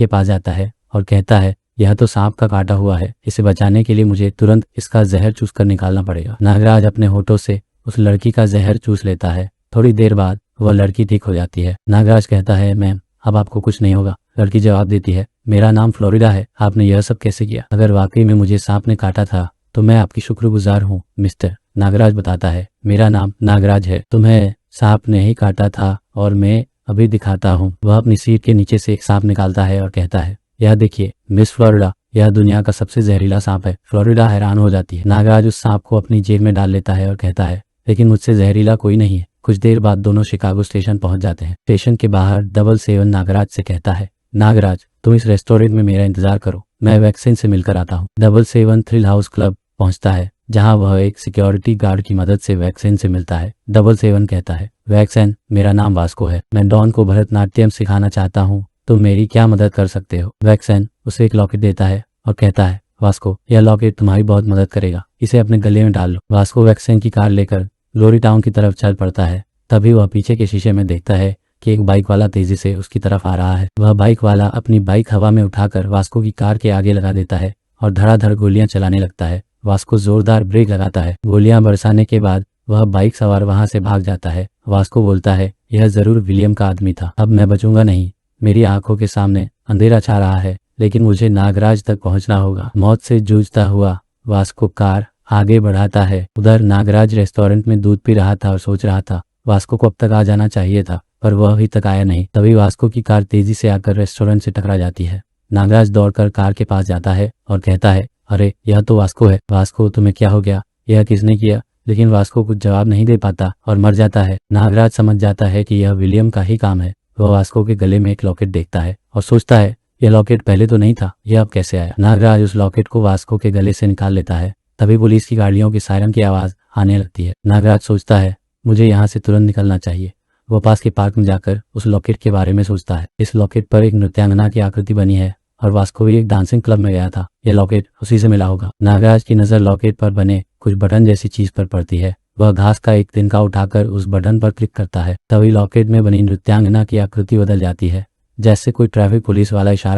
के पास जाता है और कहता है, यह तो सांप का काटा हुआ है, इसे बचाने के लिए मुझे तुरंत इसका जहर चूस कर निकालना पड़ेगा। नागराज अपने होठों से उस लड़की का जहर चूस लेता है। थोड़ी देर बाद वह लड़की ठीक हो जाती है। नागराज कहता है, मैम अब आपको कुछ नहीं होगा। लड़की जवाब देती है, मेरा नाम फ्लोरिडा है, आपने यह सब कैसे किया? अगर वाकई में मुझे सांप ने काटा था तो मैं आपकी शुक्रगुजार हूँ मिस्टर। नागराज बताता है, मेरा नाम नागराज है, तुम्हें सांप ने ही काटा था और मैं अभी दिखाता हूँ। वह अपनी सीट के नीचे से एक सांप निकालता है और कहता है, यह देखिए मिस फ्लोरिडा, यह दुनिया का सबसे जहरीला सांप है। फ्लोरिडा हैरान हो जाती है। नागराज उस सांप को अपनी जेब में डाल लेता है और कहता है, लेकिन मुझसे जहरीला कोई नहीं है। कुछ देर बाद दोनों शिकागो स्टेशन पहुंच जाते हैं। स्टेशन के बाहर 777 नागराज से कहता है, नागराज तुम इस रेस्टोरेंट में मेरा इंतजार करो, मैं वैक्सीन से मिलकर आता हूँ। 777 थ्रिल हाउस क्लब पहुंचता है, जहां वह एक सिक्योरिटी गार्ड की मदद से वैक्सीन से मिलता है। 777 कहता है, वैक्सीन मेरा नाम वास्को है, मैं डॉन को भरतनाट्यम सिखाना चाहता हूँ, तुम मेरी क्या मदद कर सकते हो? वैक्सीन उसे एक लॉकेट देता है और कहता है, वास्को यह लॉकेट तुम्हारी बहुत मदद करेगा, इसे अपने गले में डाल लो। वास्को वैक्सीन की कार लेकर ग्लोरी टाउन की तरफ चल पड़ता है। तभी वह पीछे के शीशे में देखता है कि एक बाइक वाला तेजी से उसकी तरफ आ रहा है। वह बाइक वाला अपनी बाइक हवा में उठाकर वास्को की कार के आगे लगा देता है और धड़ाधड़ गोलियां चलाने लगता है। वास्को जोरदार ब्रेक लगाता है। गोलियां बरसाने के बाद वह बाइक सवार वहां से भाग जाता है। वास्को बोलता है, यह जरूर विलियम का आदमी था, अब मैं बचूंगा नहीं। मेरी आंखों के सामने अंधेरा छा रहा है, लेकिन मुझे नागराज तक पहुंचना होगा। मौत से जूझता हुआ वास्को कार आगे बढ़ाता है। उधर नागराज रेस्टोरेंट में दूध पी रहा था और सोच रहा था, वास्को को अब तक आ जाना चाहिए था, पर वह अभी तक आया नहीं। तभी वास्को की कार तेजी से आकर रेस्टोरेंट से टकरा जाती है। नागराज दौड़कर कार के पास जाता है और कहता है, अरे यह तो वास्को है। वास्को तुम्हें क्या हो गया? यह किसने किया? लेकिन वास्को कुछ जवाब नहीं दे पाता और मर जाता है। नागराज समझ जाता है कि यह विलियम का ही काम है। वह वास्को के गले में एक लॉकेट देखता है और सोचता है, यह लॉकेट पहले तो नहीं था, यह अब कैसे आया? नागराज उस लॉकेट को वास्को के गले से निकाल लेता है। तभी पुलिस की गाड़ियों की सायरन की आवाज आने लगती है। नागराज सोचता है, मुझे यहाँ से तुरंत निकलना चाहिए। वह पास के पार्क में जाकर उस लॉकेट के बारे में सोचता है। इस लॉकेट पर एक नृत्यांगना की आकृति बनी है और वास्को भी एक डांसिंग क्लब में गया था, यह लॉकेट उसी से मिला होगा। नागराज की नजर लॉकेट पर बने कुछ बटन जैसी चीज पर पड़ती है। वह घास का एक तिनका उठाकर उस बटन पर क्लिक करता है। तभी लॉकेट में बनी नृत्यांगना की आकृति बदल जाती है, जैसे कोई ट्रैफिक पुलिस वाला इशारा